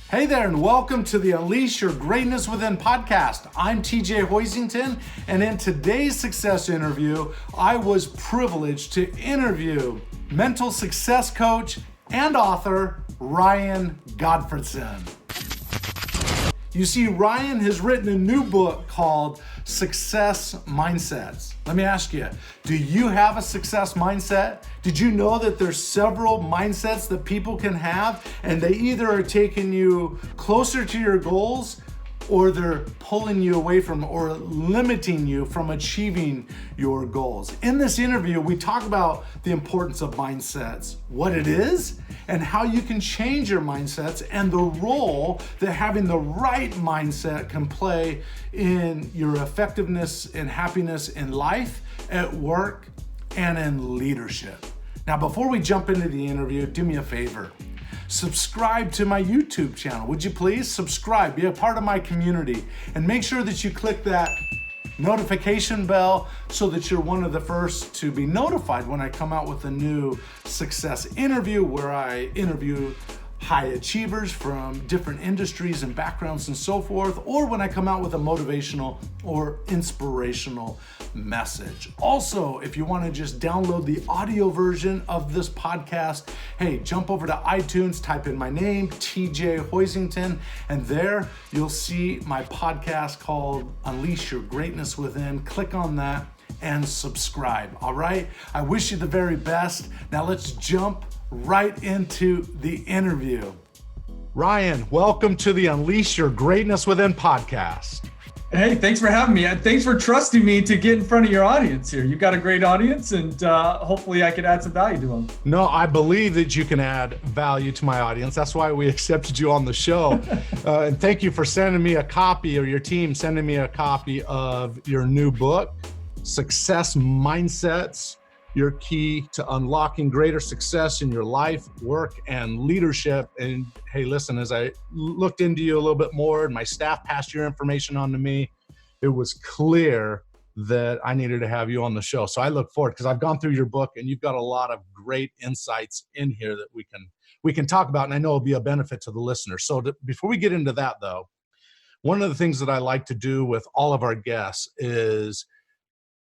Hey there, and welcome to the Unleash Your Greatness Within podcast. I'm TJ Hoisington, and in today's success interview, I was privileged to interview mental success coach and author Ryan Gottfredson. You see, Ryan has written a new book called Success Mindsets. Let me ask you, do you have a success mindset? Did you know that there's several mindsets that people can have, and they either are taking you closer to your goals or they're pulling you away from or limiting you from achieving your goals? In this interview, we talk about the importance of mindsets, what it is, and how you can change your mindsets, and the role that having the right mindset can play in your effectiveness and happiness in life, at work, and in leadership. Now, before we jump into the interview, do me a favor. Subscribe to my YouTube channel. Would you please subscribe, be a part of my community, and make sure that you click that notification bell so that you're one of the first to be notified when I come out with a new success interview where I interview high achievers from different industries and backgrounds and so forth, or when I come out with a motivational or inspirational message. Also, if you want to just download the audio version of this podcast, hey, jump over to iTunes, type in my name, TJ Hoisington, and there you'll see my podcast called Unleash Your Greatness Within. Click on that and subscribe, all right? I wish you the very best. Now let's jump right into the interview. Ryan, welcome to the Unleash Your Greatness Within podcast. Hey, thanks for having me. And thanks for trusting me to get in front of your audience here. You've got a great audience, and hopefully I could add some value to them. No, I believe that you can add value to my audience. That's why we accepted you on the show. And thank you for sending me a copy, or your team sending me a copy of your new book, Success Mindsets, your key to unlocking greater success in your life, work, and leadership. And hey, listen, as I looked into you a little bit more and my staff passed your information on to me, it was clear that I needed to have you on the show. So I look forward, because I've gone through your book and you've got a lot of great insights in here that we can talk about, and I know it'll be a benefit to the listener. So before we get into that though, one of the things that I like to do with all of our guests is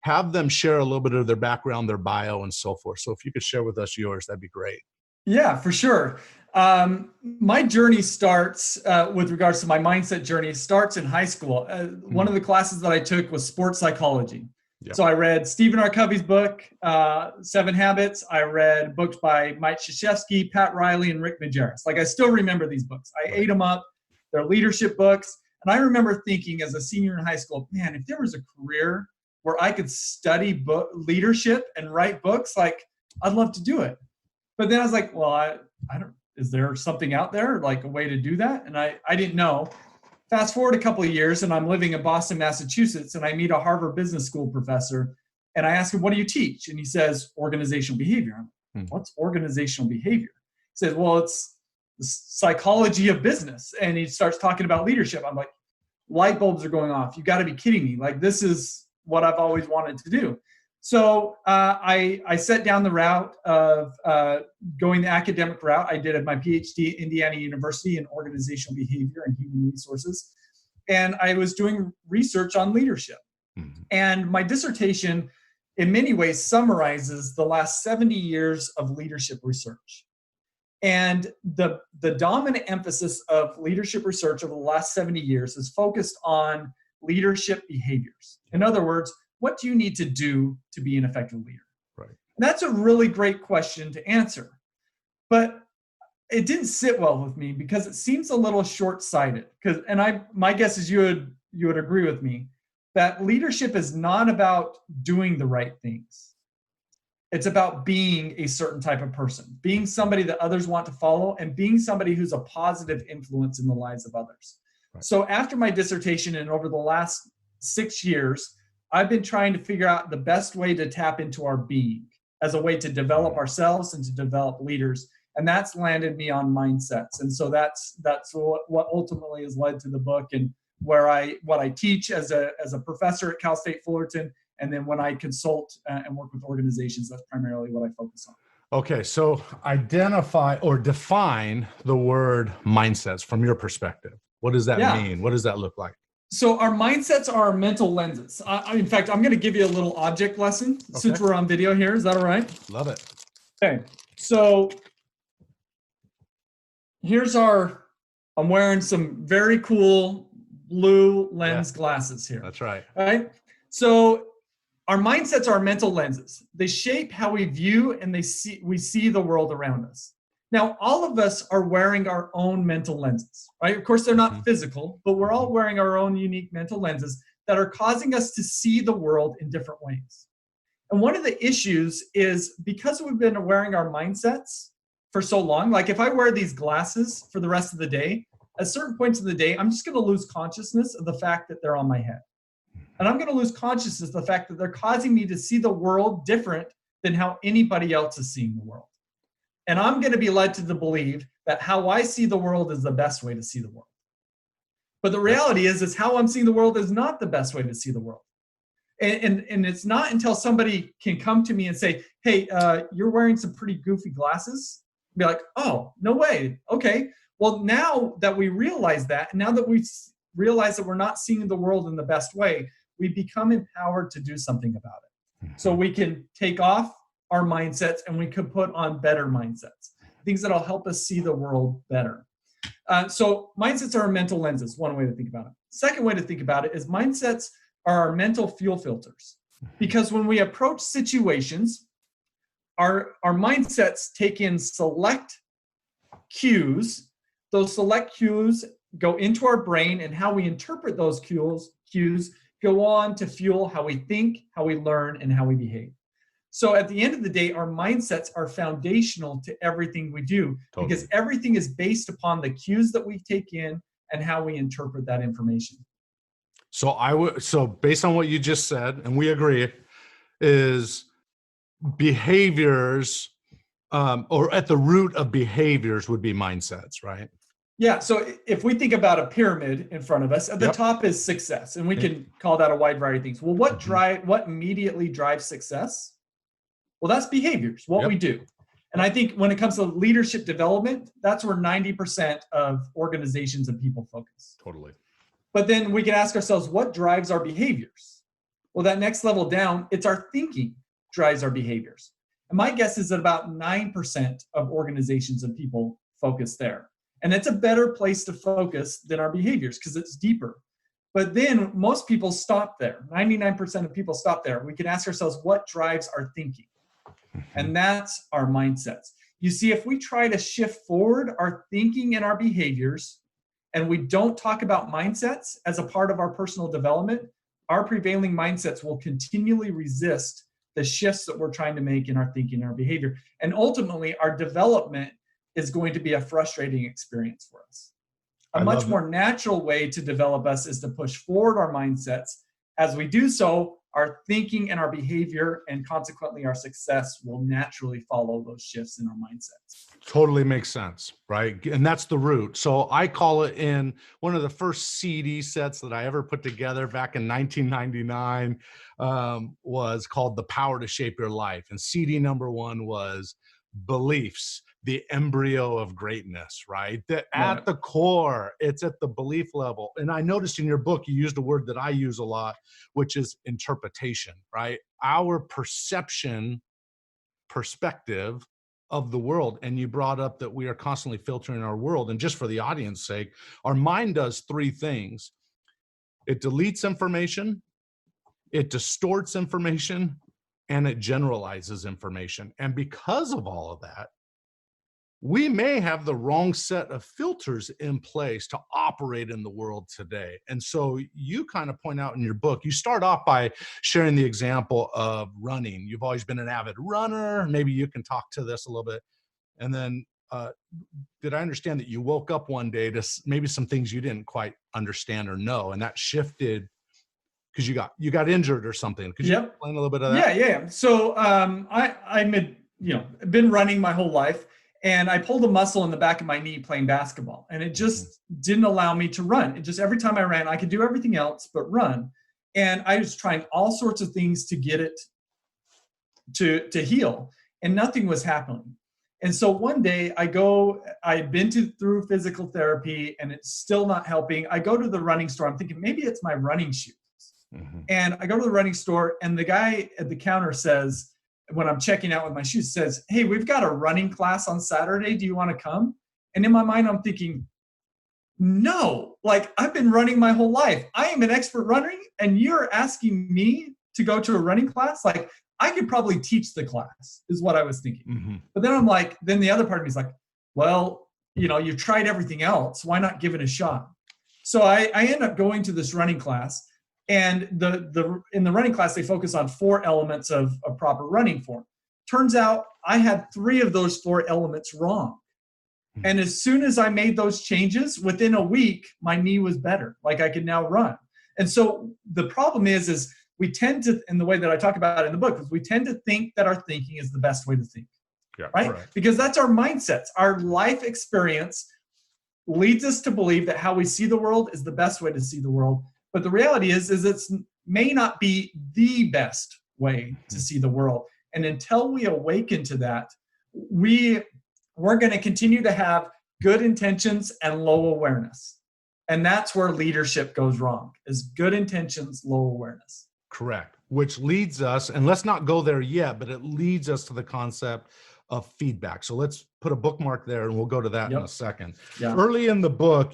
have them share a little bit of their background, their bio, and so forth. So if you could share with us yours, that'd be great. Yeah, for sure. My journey starts with regards to my mindset journey, starts in high school. One of the classes that I took was sports psychology. Yep. So I read Stephen R. Covey's book, 7 Habits. I read books by Mike Krzyzewski, Pat Riley, and Rick Majerus. Like, I still remember these books. I ate them up. They're leadership books. And I remember thinking as a senior in high school, man, if there was a career where I could study leadership and write books, like, I'd love to do it. But then I was like, well, I don't, is there something out there, like a way to do that? And I didn't know. Fast forward a couple of years, and I'm living in Boston, Massachusetts, and I meet a Harvard Business School professor, and I ask him, what do you teach? And he says, organizational behavior. I'm like, what's organizational behavior? He says, well, it's the psychology of business. And he starts talking about leadership. I'm like, light bulbs are going off. You got to be kidding me. Like, this is what I've always wanted to do. So I set down the route of going the academic route. I did my PhD at Indiana University in organizational behavior and human resources. And I was doing research on leadership. Mm-hmm. And my dissertation, in many ways, summarizes the last 70 years of leadership research. And the dominant emphasis of leadership research over the last 70 years is focused on leadership behaviors. In other words, what do you need to do to be an effective leader? Right. And that's a really great question to answer. But it didn't sit well with me because it seems a little short-sighted. My guess is you would agree with me that leadership is not about doing the right things. It's about being a certain type of person, being somebody that others want to follow, and being somebody who's a positive influence in the lives of others. Right. So after my dissertation and over the last 6 years, I've been trying to figure out the best way to tap into our being as a way to develop ourselves and to develop leaders. And that's landed me on mindsets. And so that's what ultimately has led to the book, and what I teach as a professor at Cal State Fullerton. And then when I consult and work with organizations, that's primarily what I focus on. Okay, so identify or define the word mindsets from your perspective. What does that Yeah. mean? What does that look like? So our mindsets are our mental lenses. In fact, I'm going to give you a little object lesson since we're on video here. Is that all right? Love it. Okay. So here's I'm wearing some very cool blue lens glasses here. That's right. All right. So our mindsets are mental lenses. They shape how we view and we see the world around us. Now, all of us are wearing our own mental lenses, right? Of course, they're not physical, but we're all wearing our own unique mental lenses that are causing us to see the world in different ways. And one of the issues is because we've been wearing our mindsets for so long, like if I wear these glasses for the rest of the day, at certain points of the day, I'm just going to lose consciousness of the fact that they're on my head. And I'm going to lose consciousness of the fact that they're causing me to see the world different than how anybody else is seeing the world. And I'm going to be led to believe that how I see the world is the best way to see the world. But the reality is how I'm seeing the world is not the best way to see the world. And it's not until somebody can come to me and say, hey, you're wearing some pretty goofy glasses. I'll be like, oh, no way. Okay. Well, now that we realize that, now that we realize that we're not seeing the world in the best way, we become empowered to do something about it. So we can take off our mindsets and we can put on better mindsets, things that'll help us see the world better. So mindsets are our mental lenses, one way to think about it. Second way to think about it is mindsets are our mental fuel filters. Because when we approach situations, our mindsets take in select cues. Those select cues go into our brain, and how we interpret those cues go on to fuel how we think, how we learn, and how we behave. So at the end of the day, our mindsets are foundational to everything we do because everything is based upon the cues that we take in and how we interpret that information. So based on what you just said, and we agree, is behaviors or at the root of behaviors would be mindsets, right? Yeah. So if we think about a pyramid in front of us, at the top is success, and we can call that a wide variety of things. Well, what immediately drives success? Well, that's behaviors, what we do. And I think when it comes to leadership development, that's where 90% of organizations and people focus. Totally. But then we can ask ourselves, what drives our behaviors? Well, that next level down, it's our thinking drives our behaviors. And my guess is that about 9% of organizations and people focus there. And it's a better place to focus than our behaviors because it's deeper. But then most people stop there. 99% of people stop there. We can ask ourselves, what drives our thinking? And that's our mindsets. You see, if we try to shift forward our thinking and our behaviors, and we don't talk about mindsets as a part of our personal development, our prevailing mindsets will continually resist the shifts that we're trying to make in our thinking and our behavior. And ultimately, our development is going to be a frustrating experience for us. A much more natural way to develop us is to push forward our mindsets. As we do so, our thinking and our behavior and consequently our success will naturally follow those shifts in our mindsets. Totally makes sense, right? And that's the root. So I call it in one of the first CD sets that I ever put together back in 1999 was called The Power to Shape Your Life. And CD number 1 was beliefs, the embryo of greatness, right? That at the core, it's at the belief level. And I noticed in your book, you used a word that I use a lot, which is interpretation, right? Our perspective of the world. And you brought up that we are constantly filtering our world. And just for the audience's sake, our mind does 3 things. It deletes information, it distorts information, and it generalizes information. And because of all of that, we may have the wrong set of filters in place to operate in the world today. And so you kind of point out in your book, you start off by sharing the example of running. You've always been an avid runner. Maybe you can talk to this a little bit. And then did I understand that you woke up one day to maybe some things you didn't quite understand or know, and that shifted because you got injured or something? Could you explain a little bit of that? Yeah. So I'm been running my whole life, and I pulled a muscle in the back of my knee playing basketball, and it just didn't allow me to run. It just every time I ran, I could do everything else but run, and I was trying all sorts of things to get it to heal. and nothing was happening. And so one day I'd been through physical therapy and it's still not helping. I go to the running store. I'm thinking maybe it's my running shoes. Mm-hmm. And I go to the running store and the guy at the counter says, when I'm checking out with my shoes, says, "Hey, we've got a running class on Saturday. Do you want to come?" And in my mind, I'm thinking, no, like I've been running my whole life. I am an expert runner and you're asking me to go to a running class? Like I could probably teach the class is what I was thinking. Mm-hmm. But then I'm like, then the other part of me is like, well, you've tried everything else. Why not give it a shot? So I end up going to this running class, and in the running class, they focus on 4 elements of a proper running form. Turns out I had 3 of those 4 elements wrong. And as soon as I made those changes, within a week, my knee was better. Like I could now run. And so the problem is we tend to, in the way that I talk about it in the book, is we tend to think that our thinking is the best way to think. Yeah, right? Correct. Because that's our mindsets. Our life experience leads us to believe that how we see the world is the best way to see the world. But the reality is it may not be the best way to see the world. And until we awaken to that, we're going to continue to have good intentions and low awareness. And that's where leadership goes wrong, is good intentions, low awareness. Correct. Which leads us, and let's not go there yet, but it leads us to the concept of feedback. So let's put a bookmark there and we'll go to that in a second. Yeah. Early in the book,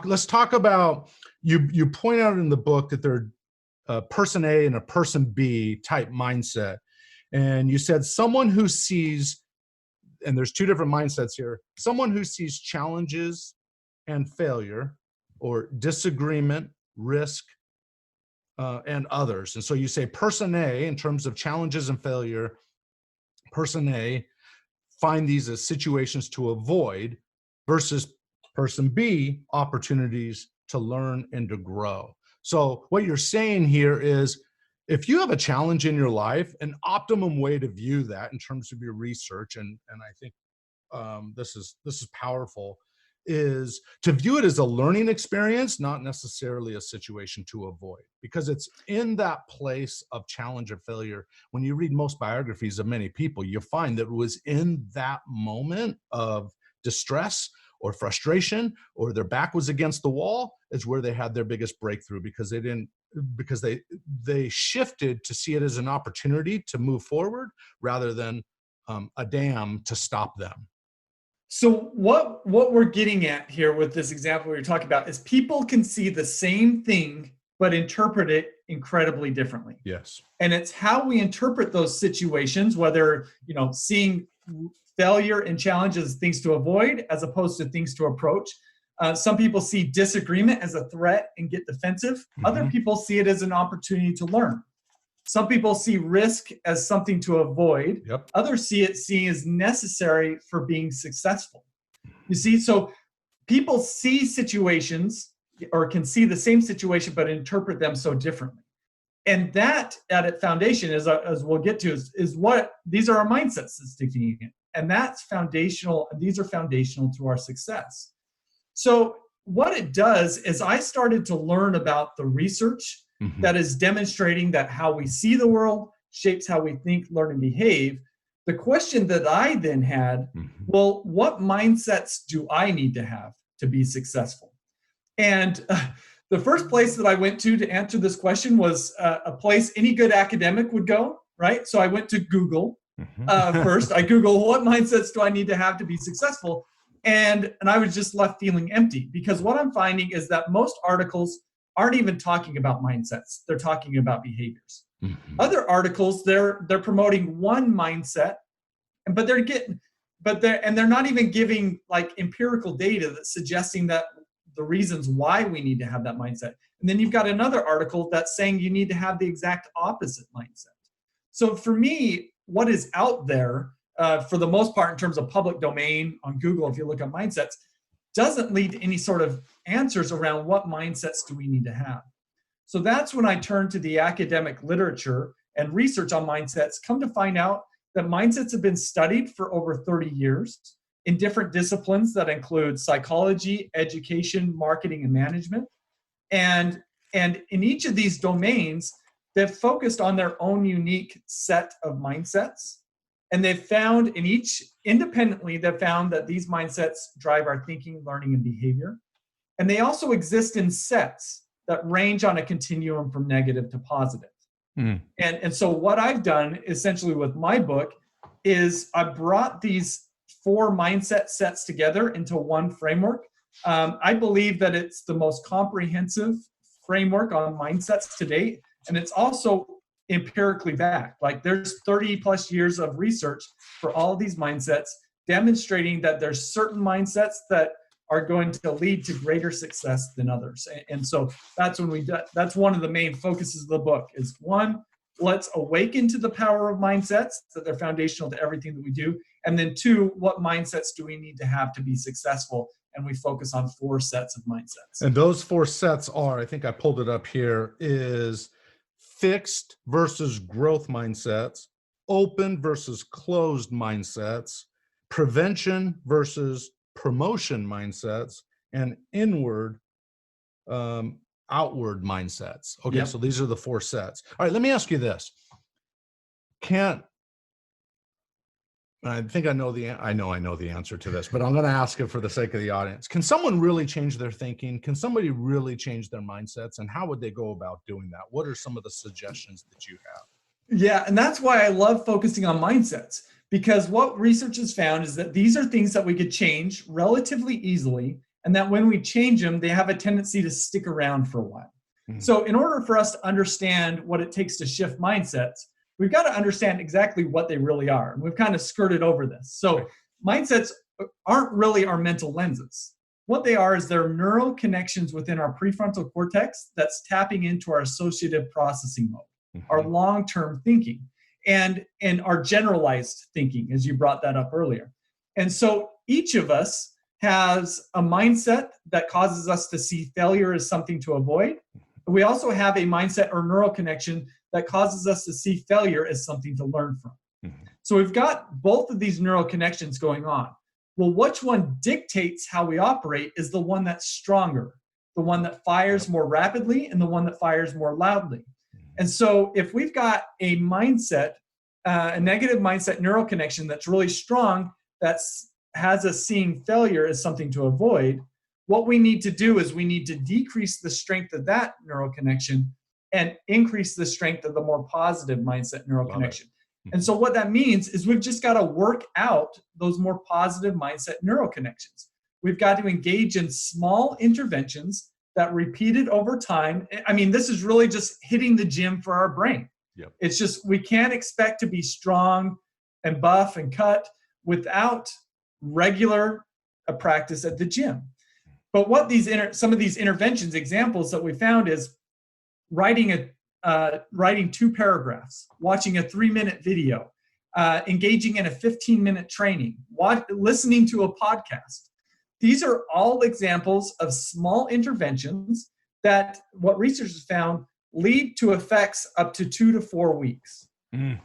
let's talk about, you point out in the book that there are a person A and a person B type mindset. And you said someone who sees, and there's 2 different mindsets here, someone who sees challenges and failure or disagreement, risk, and others. And so you say person A, in terms of challenges and failure, person A, find these as situations to avoid, versus person B, opportunities to learn and to grow. So what you're saying here is, if you have a challenge in your life, an optimum way to view that in terms of your research, and I think this is powerful, is to view it as a learning experience, not necessarily a situation to avoid, because it's in that place of challenge or failure. When you read most biographies of many people, you find that it was in that moment of distress or frustration, or their back was against the wall, is where they had their biggest breakthrough, because they shifted to see it as an opportunity to move forward rather than a dam to stop them. So what we're getting at here with this example we were talking about is people can see the same thing, but interpret it incredibly differently. Yes. And it's how we interpret those situations, whether, seeing failure and challenges as things to avoid, as opposed to things to approach. Some people see disagreement as a threat and get defensive. Mm-hmm. Other people see it as an opportunity to learn. Some people see risk as something to avoid. Yep. Others see it as necessary for being successful. You see, so people see situations or can see the same situation, but interpret them so differently. And that at its foundation, as we'll get to, is what these are our mindsets that's sticking in. And that's foundational. These are foundational to our success. So what it does is I started to learn about the research that is demonstrating that how we see the world shapes how we think, learn, and behave. The question that I then had, well, what mindsets do I need to have to be successful? And the first place that I went to answer this question was a place any good academic would go, right? So I went to Google first. I Googled, what mindsets do I need to have to be successful? And I was just left feeling empty, because what I'm finding is that most articles aren't even talking about mindsets. They're talking about behaviors. Mm-hmm. Other articles, they're promoting one mindset, but they're not even giving like empirical data that's suggesting that the reasons why we need to have that mindset. And then you've got another article that's saying you need to have the exact opposite mindset. So for me, what is out there, for the most part, in terms of public domain on Google, if you look at mindsets, doesn't lead to any sort of answers around what mindsets do we need to have. So that's when I turned to the academic literature and research on mindsets, come to find out that mindsets have been studied for over 30 years in different disciplines that include psychology, education, marketing, and management. And in each of these domains, they've focused on their own unique set of mindsets. And they've found in each independently, they've found that these mindsets drive our thinking, learning, and behavior. And they also exist in sets that range on a continuum from negative to positive. And so what I've done essentially with my book is I brought these 4 mindset sets together into one framework. I believe that it's the most comprehensive framework on mindsets to date. And it's also empirically backed. Like there's 30 plus years of research for all of these mindsets demonstrating that there's certain mindsets that are going to lead to greater success than others. And so that's that's one of the main focuses of the book is 1, let's awaken to the power of mindsets, that they're foundational to everything that we do. And then 2, what mindsets do we need to have to be successful? And we focus on 4 sets of mindsets. And those 4 sets are, I think I pulled it up here, is fixed versus growth mindsets, open versus closed mindsets, prevention versus promotion mindsets, and inward outward mindsets. Okay, yep. So these are the 4 sets. All right, let me ask you this. I think I know the answer to this, but I'm going to ask it for the sake of the audience. Can someone really change their thinking? Can somebody really change their mindsets? And how would they go about doing that? What are some of the suggestions that you have? Yeah, and that's why I love focusing on mindsets, because what research has found is that these are things that we could change relatively easily, and that when we change them, they have a tendency to stick around for a while. Mm-hmm. So in order for us to understand what it takes to shift mindsets, we've got to understand exactly what they really are. And we've kind of skirted over this. So mindsets aren't really our mental lenses. What they are is they're neural connections within our prefrontal cortex that's tapping into our associative processing mode, our long-term thinking, and our generalized thinking, as you brought that up earlier. And so each of us has a mindset that causes us to see failure as something to avoid. We also have a mindset or neural connection that causes us to see failure as something to learn from. Mm-hmm. So we've got both of these neural connections going on. Well, which one dictates how we operate is the one that's stronger, the one that fires more rapidly, and the one that fires more loudly. Mm-hmm. And so if we've got a mindset, a negative mindset neural connection that's really strong, that has us seeing failure as something to avoid, what we need to do is we need to decrease the strength of that neural connection and increase the strength of the more positive mindset neural connection. And so what that means is we've just got to work out those more positive mindset neural connections. We've got to engage in small interventions that repeated over time. I mean, this is really just hitting the gym for our brain. Yep. It's just, we can't expect to be strong and buff and cut without regular practice at the gym. But what some of these interventions, examples that we found is writing 2 paragraphs, watching a 3-minute video, engaging in a 15-minute training, listening to a podcast. These are all examples of small interventions that what research has found lead to effects up to 2 to 4 weeks. Mm.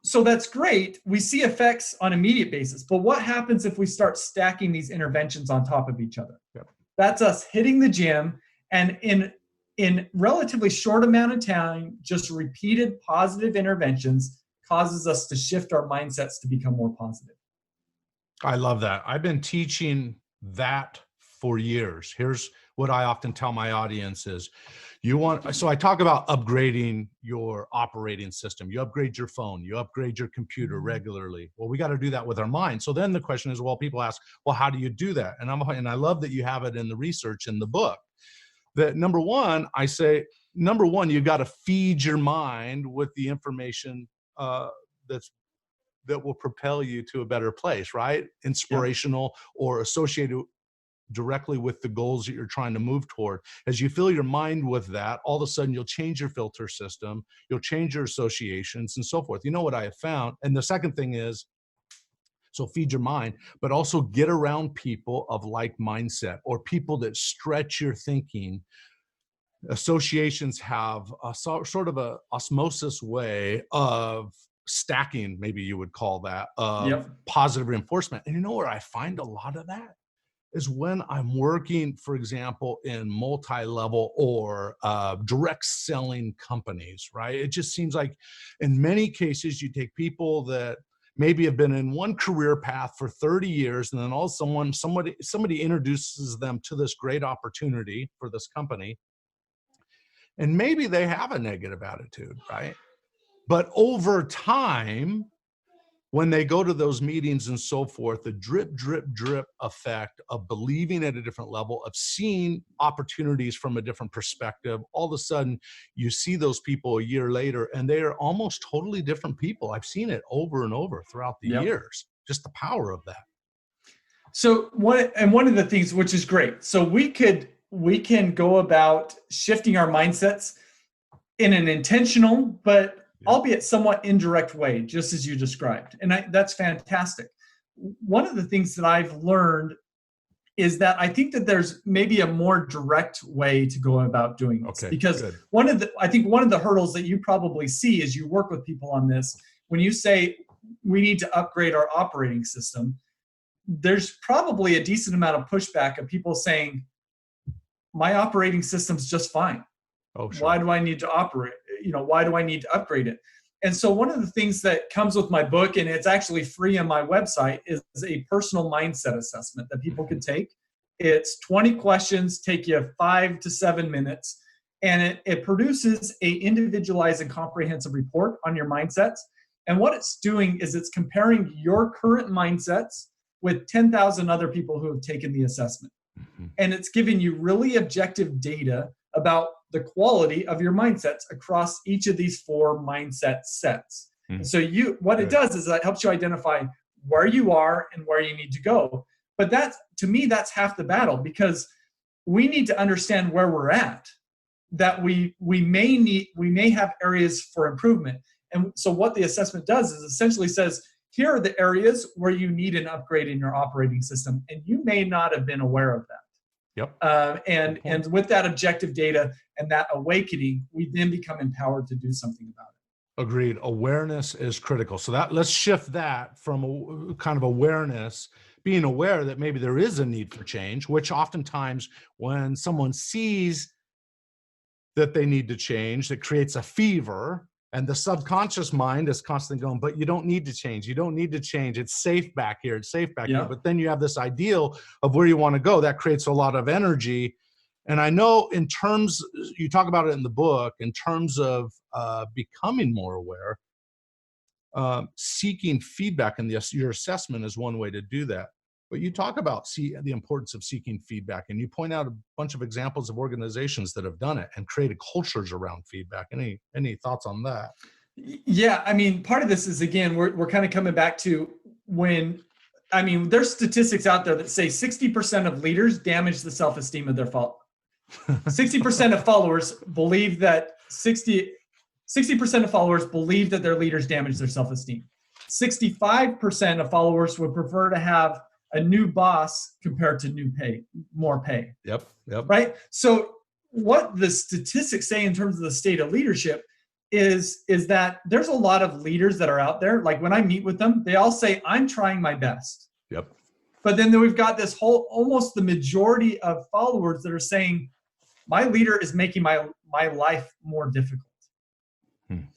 So that's great. We see effects on an immediate basis, but what happens if we start stacking these interventions on top of each other? Yep. That's us hitting the gym, and in relatively short amount of time, just repeated positive interventions causes us to shift our mindsets to become more positive. I love that. I've been teaching that for years. Here's what I often tell my audience is, so I talk about upgrading your operating system. You upgrade your phone, you upgrade your computer regularly. Well, we got to do that with our mind. So then the question is, well, people ask, well, how do you do that? And I love that you have it in the research in the book. That number one, you got to feed your mind with the information that will propel you to a better place, right? Inspirational or associated directly with the goals that you're trying to move toward. As you fill your mind with that, all of a sudden you'll change your filter system, you'll change your associations and so forth. You know what I have found? And the second thing is, so feed your mind, but also get around people of like mindset or people that stretch your thinking. Associations have a sort of a osmosis way of stacking, maybe you would call that, of positive reinforcement. And you know where I find a lot of that? is when I'm working, for example, in multi-level or direct selling companies, right? It just seems like in many cases, you take people that maybe have been in one career path for 30 years, and then all of a sudden somebody introduces them to this great opportunity for this company. And maybe they have a negative attitude, right? But over time, when they go to those meetings and so forth, the drip, drip, drip effect of believing at a different level, of seeing opportunities from a different perspective, all of a sudden you see those people a year later and they are almost totally different people. I've seen it over and over throughout the years, just the power of that. So one of the things, which is great, so we can go about shifting our mindsets in an intentional, but albeit somewhat indirect way, just as you described. And that's fantastic. One of the things that I've learned is that I think that there's maybe a more direct way to go about doing this. Because I think one of the hurdles that you probably see as you work with people on this, when you say we need to upgrade our operating system, there's probably a decent amount of pushback of people saying, my operating system's just fine. Oh, sure. Why do I need to operate? Why do I need to upgrade it? And so one of the things that comes with my book, and it's actually free on my website, is a personal mindset assessment that people can take. It's 20 questions, take you 5 to 7 minutes, and it produces a individualized and comprehensive report on your mindsets. And what it's doing is it's comparing your current mindsets with 10,000 other people who have taken the assessment. Mm-hmm. And it's giving you really objective data about the quality of your mindsets across each of these 4 mindset sets. Mm-hmm. So it does is it helps you identify where you are and where you need to go. But to me, that's half the battle, because we need to understand where we're at, that we may have areas for improvement. And so what the assessment does is essentially says, here are the areas where you need an upgrade in your operating system, and you may not have been aware of that. Yep. And with that objective data and that awakening, we then become empowered to do something about it. Agreed. Awareness is critical. So let's shift that from a kind of awareness, being aware that maybe there is a need for change, which oftentimes when someone sees that they need to change, it creates a fever. And the subconscious mind is constantly going, but you don't need to change. You don't need to change. It's safe back here. It's safe back here. But then you have this ideal of where you want to go. That creates a lot of energy. And I know in terms, you talk about it in the book, in terms of becoming more aware, seeking feedback in your assessment is one way to do that. But you talk about the importance of seeking feedback, and you point out a bunch of examples of organizations that have done it and created cultures around feedback. Any thoughts on that? Yeah, I mean, part of this is, again, we're kind of coming back to there's statistics out there that say 60% of leaders damage the self-esteem of their followers. 60% of followers believe that 60% of followers believe that their leaders damage their self-esteem. 65% of followers would prefer to have a new boss compared to more pay. Yep. Right? So what the statistics say in terms of the state of leadership is that there's a lot of leaders that are out there. Like when I meet with them, they all say, I'm trying my best. Yep. But then we've got this almost the majority of followers that are saying, my leader is making my life more difficult.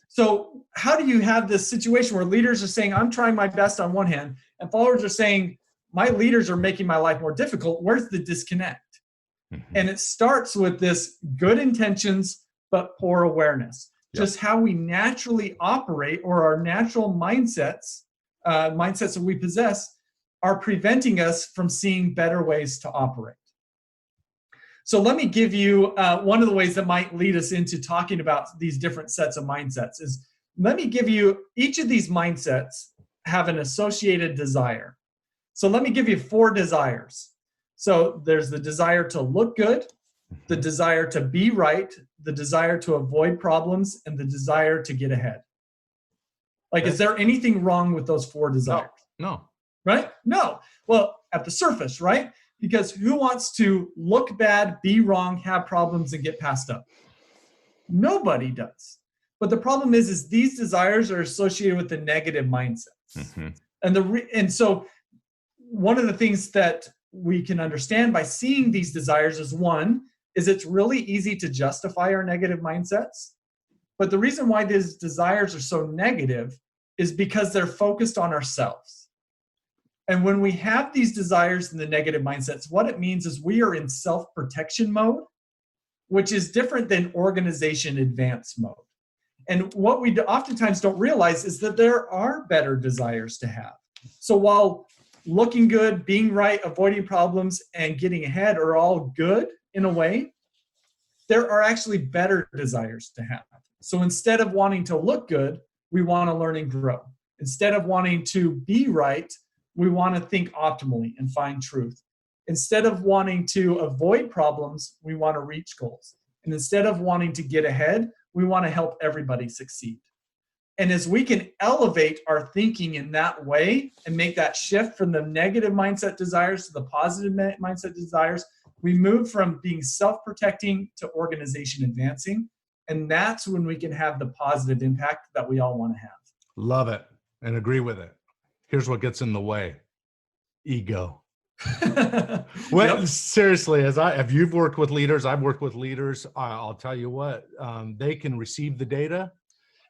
So how do you have this situation where leaders are saying, I'm trying my best on one hand, and followers are saying, my leaders are making my life more difficult? Where's the disconnect? Mm-hmm. And it starts with this good intentions, but poor awareness. Yep. Just how we naturally operate, or our natural mindsets that we possess, are preventing us from seeing better ways to operate. So let me give you one of the ways that might lead us into talking about these different sets of mindsets is, let me give you, each of these mindsets have an associated desire. So let me give you 4 desires. So there's the desire to look good, the desire to be right, the desire to avoid problems, and the desire to get ahead. Is there anything wrong with those 4 desires? No. Right? No. Well, at the surface, right? Because who wants to look bad, be wrong, have problems, and get passed up? Nobody does. But the problem is these desires are associated with the negative mindsets. Mm-hmm. And so one of the things that we can understand by seeing these desires is one, is it's really easy to justify our negative mindsets. But the reason why these desires are so negative is because they're focused on ourselves. And when we have these desires in the negative mindsets, what it means is we are in self-protection mode, which is different than organization advance mode. And what we oftentimes don't realize is that there are better desires to have. So while looking good, being right, avoiding problems, and getting ahead are all good in a way, there are actually better desires to have. So instead of wanting to look good, we want to learn and grow. Instead of wanting to be right, we want to think optimally and find truth. Instead of wanting to avoid problems, we want to reach goals. And instead of wanting to get ahead, we want to help everybody succeed. And as we can elevate our thinking in that way and make that shift from the negative mindset desires to the positive mindset desires, we move from being self-protecting to organization advancing. And that's when we can have the positive impact that we all want to have. Love it and agree with it. Here's what gets in the way. Ego. Well, yep. Seriously, if you've worked with leaders, I've worked with leaders, I'll tell you what, they can receive the data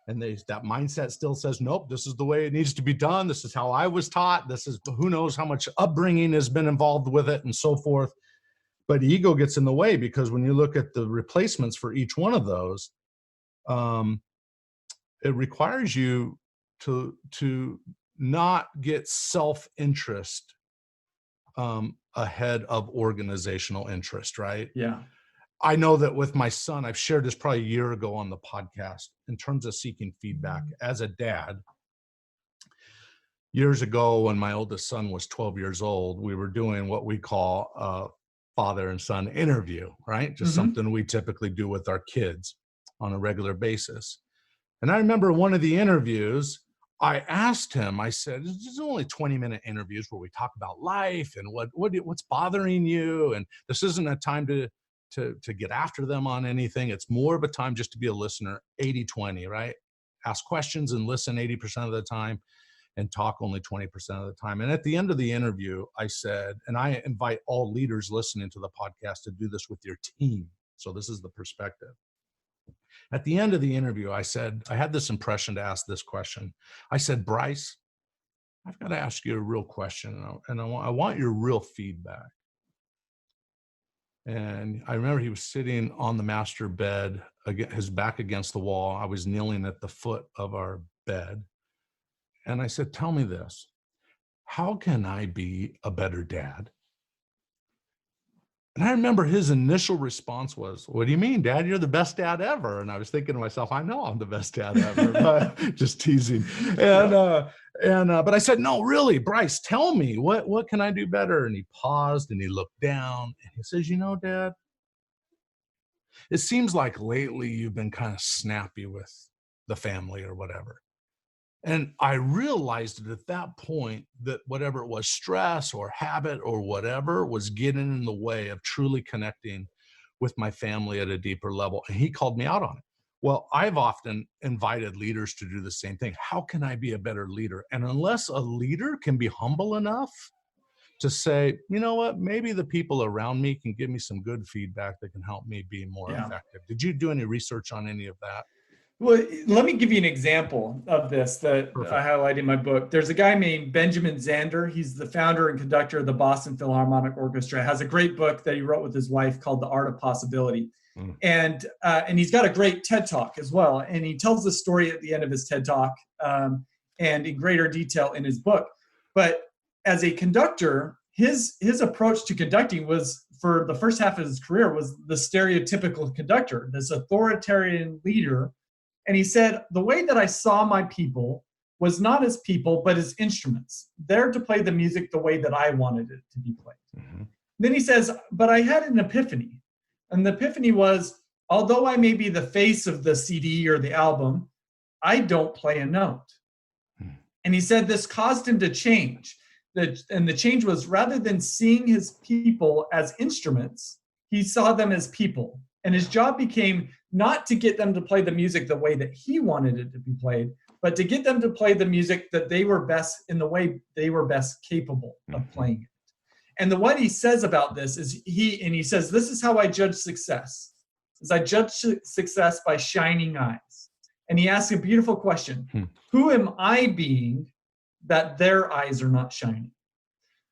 and that mindset still says, nope, this is the way it needs to be done. This is how I was taught. This is, who knows how much upbringing has been involved with it and so forth. But ego gets in the way, because when you look at the replacements for each one of those, it requires you to not get self-interest ahead of organizational interest, right? Yeah. I know that with my son, I've shared this probably a year ago on the podcast, in terms of seeking feedback as a dad. Years ago, when my oldest son was 12 years old, we were doing what we call a father and son interview, right? Just something we typically do with our kids on a regular basis. And I remember one of the interviews, I asked him, I said, this is only 20-minute interviews where we talk about life and what's bothering you. And this isn't a time to get after them on anything. It's more of a time just to be a listener, 80-20, right? Ask questions and listen 80% of the time and talk only 20% of the time. And at the end of the interview, I said, and I invite all leaders listening to the podcast to do this with your team. So this is the perspective. At the end of the interview, I said, I had this impression to ask this question. I said, Bryce, I've got to ask you a real question, and I want your real feedback. And I remember he was sitting on the master bed, his back against the wall. I was kneeling at the foot of our bed. And I said, tell me this, how can I be a better dad? And I remember his initial response was, what do you mean, Dad? You're the best dad ever. And I was thinking to myself, I know I'm the best dad ever, but just teasing. But I said, no, really, Bryce, tell me, what can I do better? And he paused and he looked down and he says, you know, Dad, it seems like lately you've been kind of snappy with the family or whatever. And I realized at that point that whatever it was, stress or habit or whatever, was getting in the way of truly connecting with my family at a deeper level. And he called me out on it. Well, I've often invited leaders to do the same thing. How can I be a better leader? And unless a leader can be humble enough to say, you know what, maybe the people around me can give me some good feedback that can help me be more effective. Did you do any research on any of that? Well, let me give you an example of this that Perfect. I highlight in my book. There's a guy named Benjamin Zander. He's the founder and conductor of the Boston Philharmonic Orchestra. Has a great book that he wrote with his wife called The Art of Possibility. And he's got a great TED Talk as well. And he tells the story at the end of his TED Talk and in greater detail in his book. But as a conductor, his approach to conducting was, for the first half of his career, was the stereotypical conductor, this authoritarian leader. And he said, the way that I saw my people was not as people, but as instruments, there to play the music the way that I wanted it to be played. Then he says, but I had an epiphany. And the epiphany was, although I may be the face of the CD or the album, I don't play a note. And he said this caused him to change. And the change was, rather than seeing his people as instruments, he saw them as people. And his job became not to get them to play the music the way that he wanted it to be played, but to get them to play the music that they were best, in the way they were best capable of playing it. And what he says about this is he says, this is how I judge success. Is I judge success by shining eyes. And he asks a beautiful question. Who am I being that their eyes are not shining?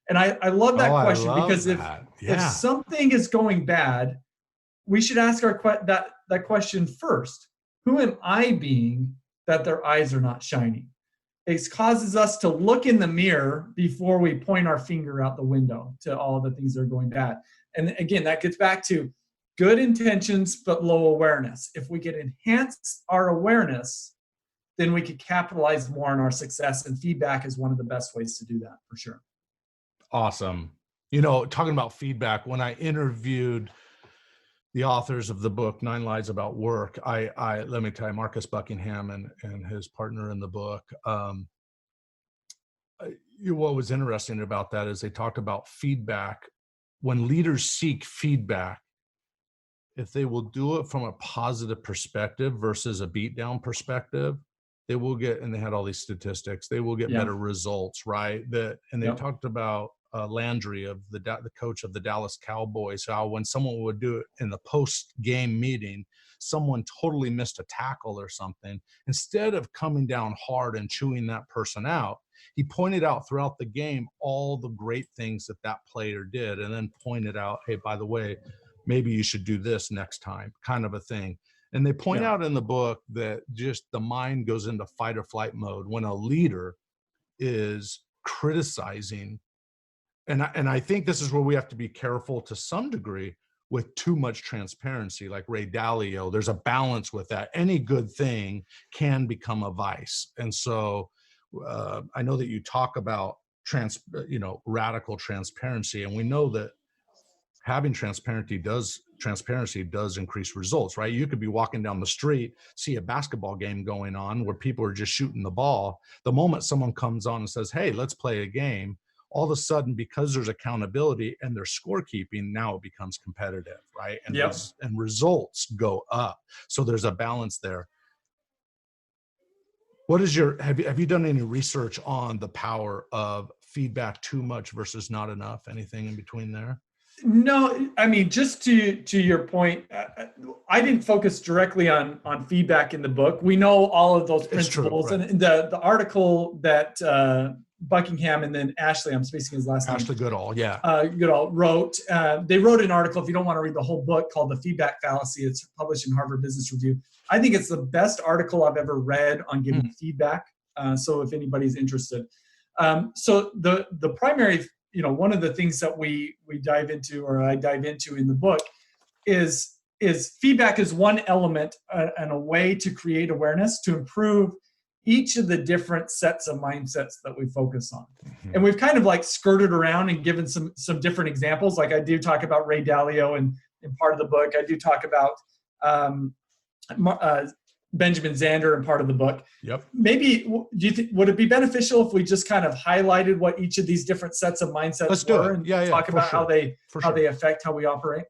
And I love that question, because if something is going bad, we should ask that question first. Who am I being that their eyes are not shining? It causes us to look in the mirror before we point our finger out the window to all the things that are going bad. And again, that gets back to good intentions, but low awareness. If we could enhance our awareness, then we could capitalize more on our success. And feedback is one of the best ways to do that, for sure. Awesome. You know, talking about feedback, when I interviewed the authors of the book, 9 Lies About Work, I let me tell you, Marcus Buckingham and his partner in the book, what was interesting about that is they talked about feedback. When leaders seek feedback, if they will do it from a positive perspective versus a beat down perspective, they will get, and they had all these statistics, they will get better results, right? And they talked about Landry, of the coach of the Dallas Cowboys, how when someone would do it in the post-game meeting, someone totally missed a tackle or something, instead of coming down hard and chewing that person out, he pointed out throughout the game all the great things that player did, and then pointed out, hey, by the way, maybe you should do this next time, kind of a thing. And they point out in the book that just the mind goes into fight or flight mode when a leader is criticizing. And I think this is where we have to be careful to some degree with too much transparency. Like Ray Dalio, there's a balance with that. Any good thing can become a vice. And so I know that you talk about radical transparency, and we know that having transparency does increase results, right? You could be walking down the street, see a basketball game going on where people are just shooting the ball. The moment someone comes on and says, hey, let's play a game, all of a sudden, because there's accountability and there's scorekeeping, now it becomes competitive, right? And, and results go up. So there's a balance there. What is have you done any research on the power of feedback too much versus not enough? Anything in between there? No, I mean, just to your point, I didn't focus directly on feedback in the book. We know all of those principles. True, right. And the article that Buckingham and then Ashley, I'm spacing his last name. Ashley Goodall, Goodall wrote. They wrote an article, if you don't want to read the whole book, called The Feedback Fallacy. It's published in Harvard Business Review. I think it's the best article I've ever read on giving feedback. So if anybody's interested. So the primary, one of the things that we dive into, or I dive into in the book, is feedback is one element and a way to create awareness, to improve each of the different sets of mindsets that we focus on. And we've kind of like skirted around and given some different examples. Like I do talk about Ray Dalio in part of the book. I do talk about Benjamin Zander in part of the book. Yep. Maybe would it be beneficial if we just kind of highlighted what each of these different sets of mindsets were and talk about how they affect how we operate?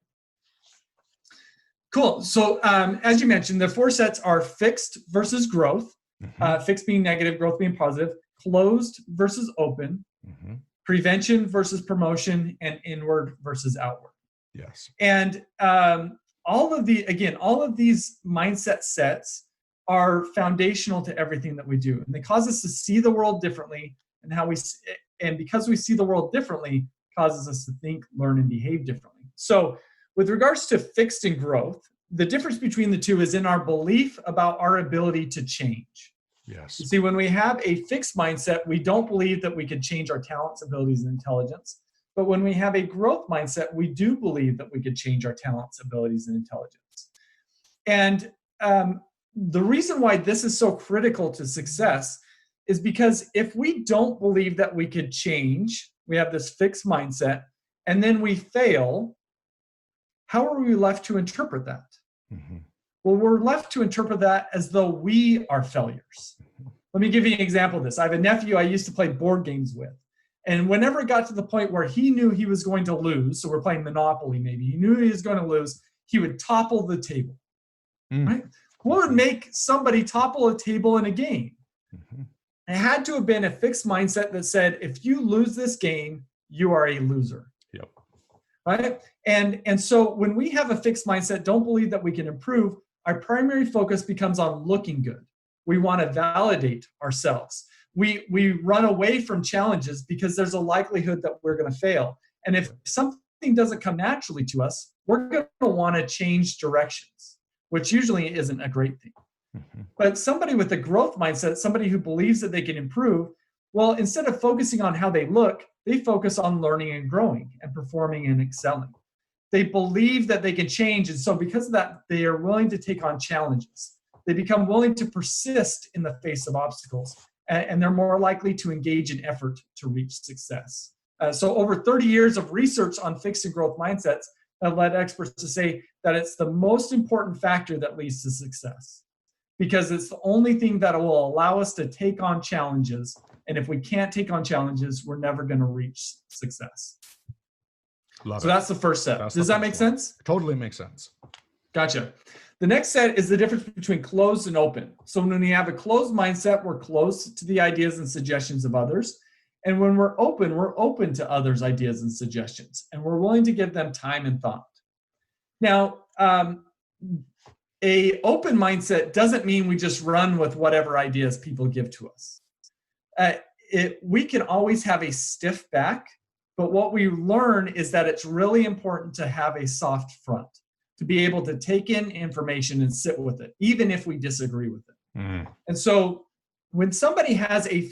Cool. So as you mentioned, the 4 sets are fixed versus growth. Fixed being negative, growth being positive, closed versus open, prevention versus promotion, and inward versus outward. Yes. And all of these mindset sets are foundational to everything that we do, and they cause us to see the world differently, and because we see the world differently, causes us to think, learn, and behave differently. So with regards to fixed and growth, the difference between the two is in our belief about our ability to change. Yes. You see, when we have a fixed mindset, we don't believe that we can change our talents, abilities, and intelligence. But when we have a growth mindset, we do believe that we could change our talents, abilities, and intelligence. And the reason why this is so critical to success is because if we don't believe that we could change, we have this fixed mindset, and then we fail, how are we left to interpret that? Well, we're left to interpret that as though we are failures. Let me give you an example of this. I have a nephew I used to play board games with. And whenever it got to the point where he knew he was going to lose, so we're playing Monopoly maybe, he knew he was going to lose, he would topple the table. Right? What would make somebody topple a table in a game? It had to have been a fixed mindset that said, if you lose this game, you are a loser. right? And so when we have a fixed mindset, don't believe that we can improve, our primary focus becomes on looking good. We want to validate ourselves. We run away from challenges because there's a likelihood that we're going to fail. And if something doesn't come naturally to us, we're going to want to change directions, which usually isn't a great thing. Mm-hmm. But somebody with a growth mindset, somebody who believes that they can improve, well, instead of focusing on how they look, they focus on learning and growing and performing and excelling. They believe that they can change. And so because of that, they are willing to take on challenges. They become willing to persist in the face of obstacles, and they're more likely to engage in effort to reach success. So over 30 years of research on fixed and growth mindsets have led experts to say that it's the most important factor that leads to success, because it's the only thing that will allow us to take on challenges. And if we can't take on challenges, we're never going to reach success. So that's the first set. Does that make sense? Totally makes sense. Gotcha. The next set is the difference between closed and open. So when we have a closed mindset, we're closed to the ideas and suggestions of others. And when we're open to others' ideas and suggestions, and we're willing to give them time and thought. Now, a open mindset doesn't mean we just run with whatever ideas people give to us. We can always have a stiff back, but what we learn is that it's really important to have a soft front, to be able to take in information and sit with it, even if we disagree with it. Mm. And so when somebody has a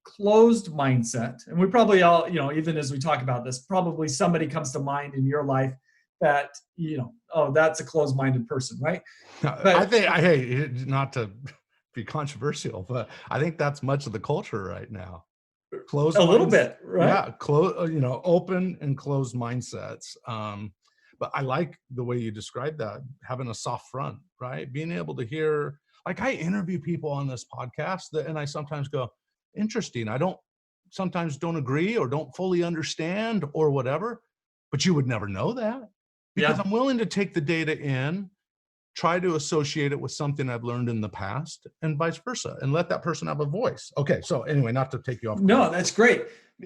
closed mindset, and we probably all, even as we talk about this, probably somebody comes to mind in your life that, oh, that's a closed-minded person, right? But I think, hey, not to be controversial, but I think that's much of the culture right now. Closed a little bit, right? Yeah, open and closed mindsets. But I like the way you described that, having a soft front, right? Being able to hear, like I interview people on this podcast and I sometimes go, interesting. I sometimes don't agree or don't fully understand or whatever, but you would never know that because I'm willing to take the data in, try to associate it with something I've learned in the past and vice versa, and let that person have a voice. Okay. So anyway, not to take you off. No, that's great.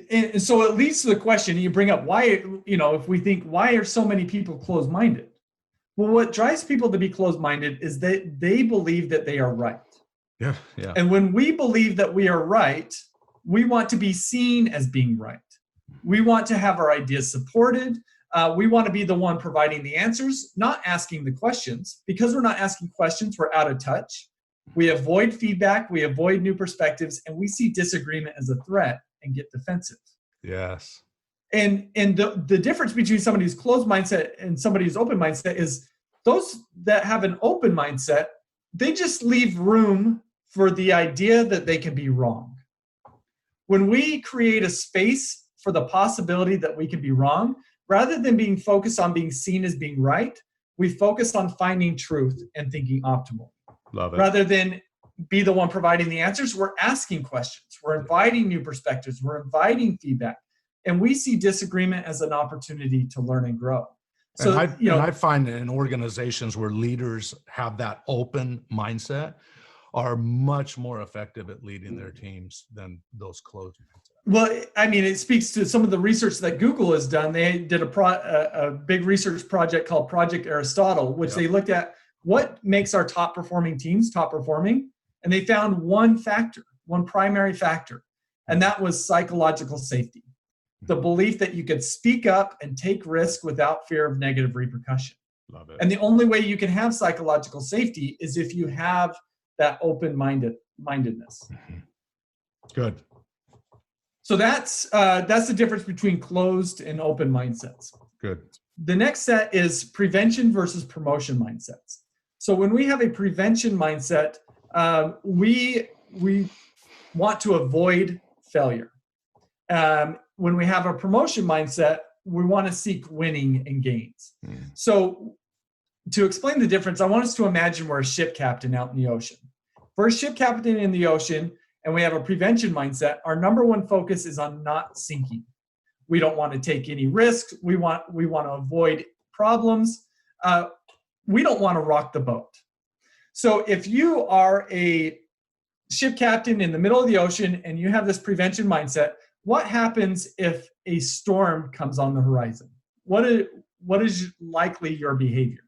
And so it leads to the question you bring up, why, if we think, why are so many people closed-minded? Well, what drives people to be closed-minded is that they believe that they are right. Yeah. And when we believe that we are right, we want to be seen as being right. We want to have our ideas supported. We want to be the one providing the answers, not asking the questions. Because we're not asking questions, we're out of touch. We avoid feedback, we avoid new perspectives, and we see disagreement as a threat and get defensive. Yes. And the difference between somebody who's closed mindset and somebody who's open mindset is those that have an open mindset, they just leave room for the idea that they can be wrong. When we create a space for the possibility that we can be wrong, rather than being focused on being seen as being right, we focus on finding truth and thinking optimal. Love it. Rather than be the one providing the answers, we're asking questions. We're inviting new perspectives. We're inviting feedback. And we see disagreement as an opportunity to learn and grow. So, and I find in organizations where leaders have that open mindset are much more effective at leading their teams than those closed mindsets. Well, I mean, it speaks to some of the research that Google has done. They did a big research project called Project Aristotle, which they looked at what makes our top performing teams top performing. And they found one primary factor, and that was psychological safety. The belief that you could speak up and take risk without fear of negative repercussion. Love it. And the only way you can have psychological safety is if you have that open-mindedness. Good. So that's the difference between closed and open mindsets. Good. The next set is prevention versus promotion mindsets. So when we have a prevention mindset, we want to avoid failure. When we have a promotion mindset, we want to seek winning and gains. So to explain the difference, I want us to imagine we're a ship captain out in the ocean. For a ship captain in the ocean, and we have a prevention mindset, our number one focus is on not sinking. We don't want to take any risks. We want to avoid problems. We don't want to rock the boat. So if you are a ship captain in the middle of the ocean and you have this prevention mindset, what happens if a storm comes on the horizon? what is likely your behavior?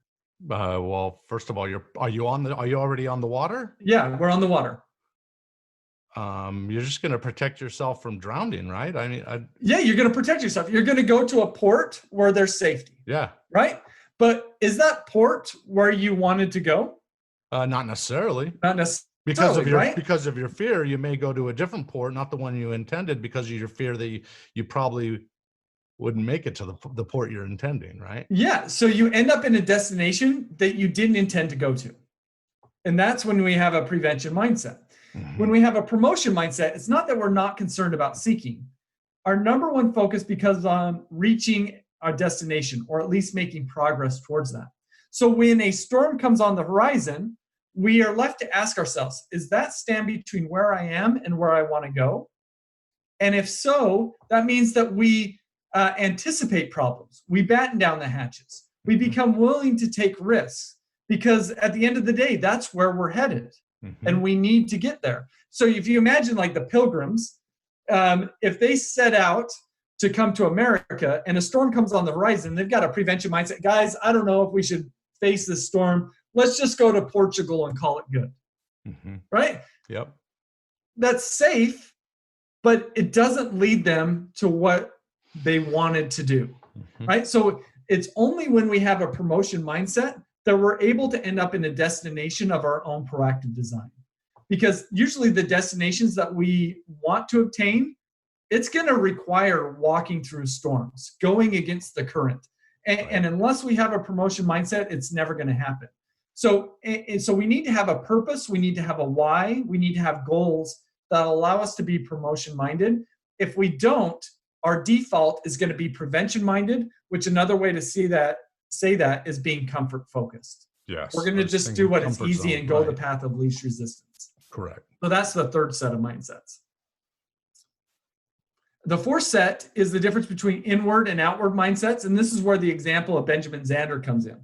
Well, first of all, are you already on the water? Yeah, we're on the water. You're just going to protect yourself from drowning, right? I mean, yeah, you're going to protect yourself. You're going to go to a port where there's safety. Yeah. Right? But is that port where you wanted to go? Not necessarily. Not necessarily. Because of your fear, you may go to a different port, not the one you intended, because of your fear that you probably wouldn't make it to the port you're intending, right? Yeah. So you end up in a destination that you didn't intend to go to. And that's when we have a prevention mindset. Mm-hmm. When we have a promotion mindset, it's not that we're not concerned about seeking. Our number one focus becomes on reaching our destination, or at least making progress towards that. So when a storm comes on the horizon, we are left to ask ourselves, is that stand between where I am and where I want to go? And if so, that means that we anticipate problems. We batten down the hatches. We become willing to take risks, because at the end of the day, that's where we're headed. Mm-hmm. And we need to get there. So if you imagine like the Pilgrims, if they set out to come to America and a storm comes on the horizon, they've got a prevention mindset. Guys, I don't know if we should face this storm. Let's just go to Portugal and call it good. Mm-hmm. Right? Yep. That's safe, but it doesn't lead them to what they wanted to do. Mm-hmm. Right? So it's only when we have a promotion mindset that we're able to end up in a destination of our own proactive design. Because usually the destinations that we want to obtain, it's going to require walking through storms, going against the current. And unless we have a promotion mindset, it's never going to happen. So we need to have a purpose. We need to have a why. We need to have goals that allow us to be promotion minded. If we don't, our default is going to be prevention minded, which another way to say that is being comfort focused. Yes. We're going to just do what is easy and go the path of least resistance. Correct. So that's the third set of mindsets. The fourth set is the difference between inward and outward mindsets. And this is where the example of Benjamin Zander comes in.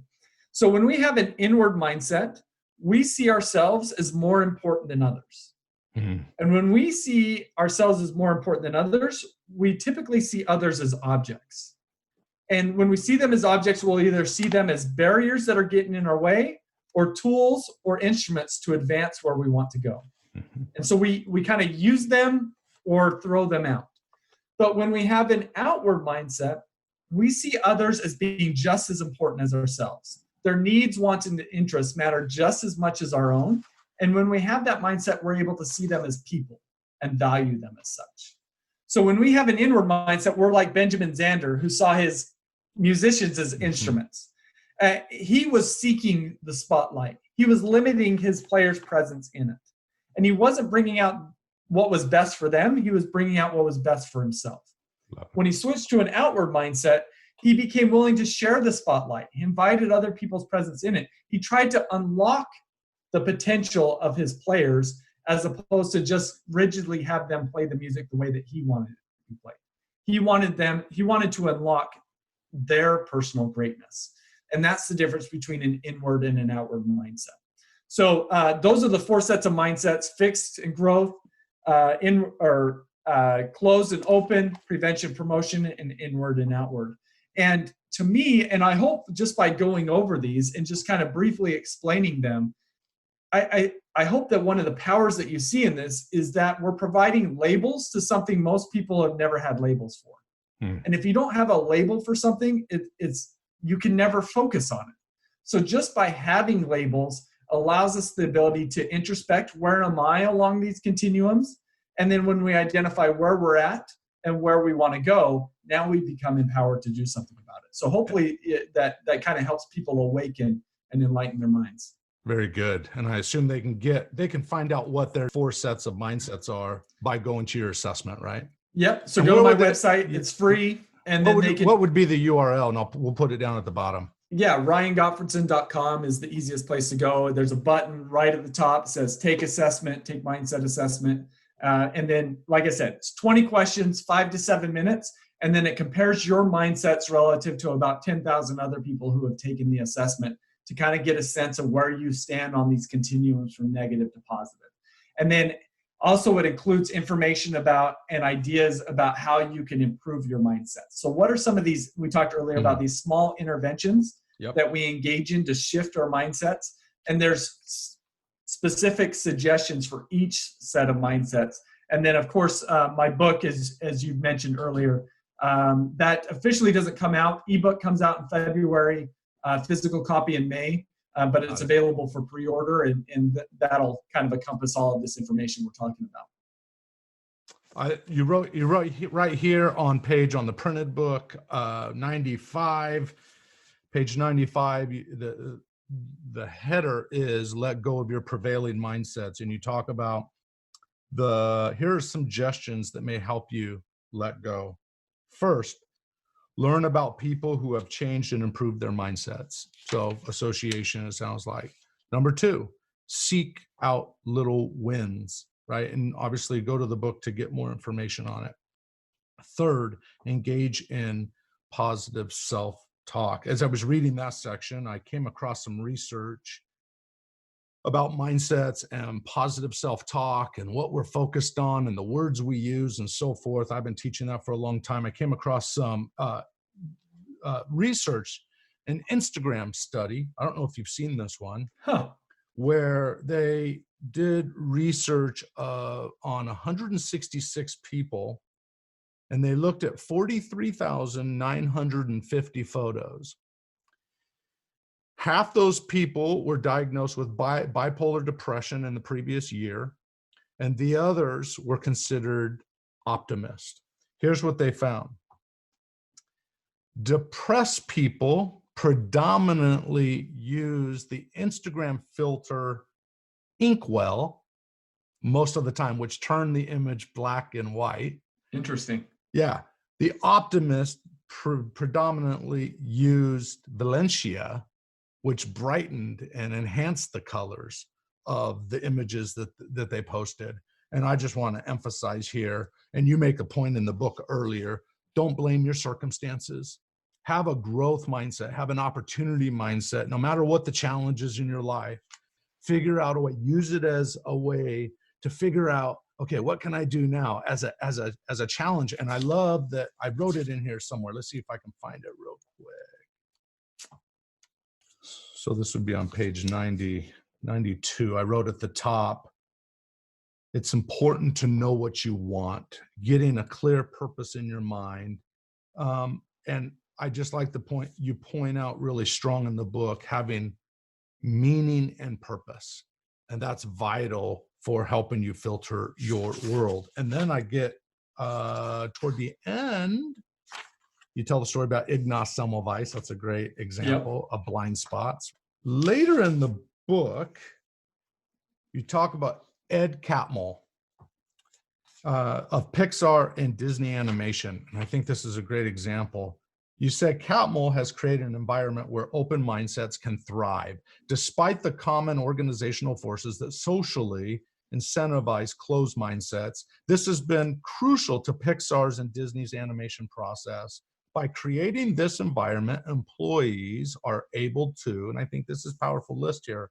So when we have an inward mindset, we see ourselves as more important than others. Mm-hmm. And when we see ourselves as more important than others, we typically see others as objects. And when we see them as objects, we'll either see them as barriers that are getting in our way, or tools or instruments to advance where we want to go. Mm-hmm. And so we kind of use them or throw them out. But when we have an outward mindset, we see others as being just as important as ourselves. Their needs, wants, and interests matter just as much as our own. And when we have that mindset, we're able to see them as people and value them as such. So when we have an inward mindset, we're like Benjamin Zander, who saw his musicians as instruments. He was seeking the spotlight. He was limiting his players' presence in it. And he wasn't bringing out what was best for them. He was bringing out what was best for himself. When he switched to an outward mindset, he became willing to share the spotlight. He invited other people's presence in it. He tried to unlock the potential of his players as opposed to just rigidly have them play the music the way that he wanted it to be played. He wanted to unlock their personal greatness. And that's the difference between an inward and an outward mindset. So those are the four sets of mindsets: fixed and growth, closed and open, prevention, promotion, and inward and outward. And to me, and I hope just by going over these and just kind of briefly explaining them, I hope that one of the powers that you see in this is that we're providing labels to something most people have never had labels for. And if you don't have a label for something, you can never focus on it. So just by having labels allows us the ability to introspect, where am I along these continuums? And then when we identify where we're at and where we want to go, now we become empowered to do something about it. So hopefully that kind of helps people awaken and enlighten their minds. Very good. And I assume they can find out what their four sets of mindsets are by going to your assessment, right? Yep. So go to my website. It's free. And then what would be the URL? And we'll put it down at the bottom. Yeah. RyanGottfredson.com is the easiest place to go. There's a button right at the top that says take assessment, take mindset assessment. And then, like I said, it's 20 questions, 5 to 7 minutes. And then it compares your mindsets relative to about 10,000 other people who have taken the assessment to kind of get a sense of where you stand on these continuums from negative to positive. And then Also, it includes information about and ideas about how you can improve your mindset. So what are some of these, we talked earlier about these small interventions that we engage in to shift our mindsets. And there's specific suggestions for each set of mindsets. And then, of course, my book is, as you mentioned earlier, that officially doesn't come out. Ebook comes out in February, physical copy in May. But it's available for pre-order, and that'll kind of encompass all of this information we're talking about. You wrote right here on the printed book, 95, page 95. The header is "Let go of your prevailing mindsets," and you talk about here are some suggestions that may help you let go. First, learn about people who have changed and improved their mindsets. So association, it sounds like. Number 2, seek out little wins, right? And obviously go to the book to get more information on it. Third, engage in positive self-talk. As I was reading that section, I came across some research about mindsets and positive self-talk and what we're focused on and the words we use and so forth. I've been teaching that for a long time. I came across some research, an Instagram study. I don't know if you've seen this one, where they did research on 166 people, and they looked at 43,950 photos. Half those people were diagnosed with bipolar depression in the previous year, and the others were considered optimists. Here's what they found. Depressed people predominantly use the Instagram filter Inkwell most of the time, which turned the image black and white. Interesting. Yeah. The optimists predominantly used Valencia, which brightened and enhanced the colors of the images that they posted. And I just want to emphasize here, and you make a point in the book earlier, don't blame your circumstances. Have a growth mindset, have an opportunity mindset, no matter what the challenges in your life. Figure out a way, use it as a way to figure out, okay, what can I do now as a challenge? And I love that I wrote it in here somewhere. Let's see if I can find it real quick. So this would be on page 92. I wrote at the top, it's important to know what you want, getting a clear purpose in your mind. And I just like the point you point out really strong in the book, having meaning and purpose. And that's vital for helping you filter your world. And then I get toward the end, you tell the story about Ignaz Semmelweis. That's a great example of blind spots. Later in the book, you talk about Ed Catmull of Pixar and Disney Animation. And I think this is a great example. You said Catmull has created an environment where open mindsets can thrive, despite the common organizational forces that socially incentivize closed mindsets. This has been crucial to Pixar's and Disney's animation process. By creating this environment, employees are able to, and I think this is a powerful list here,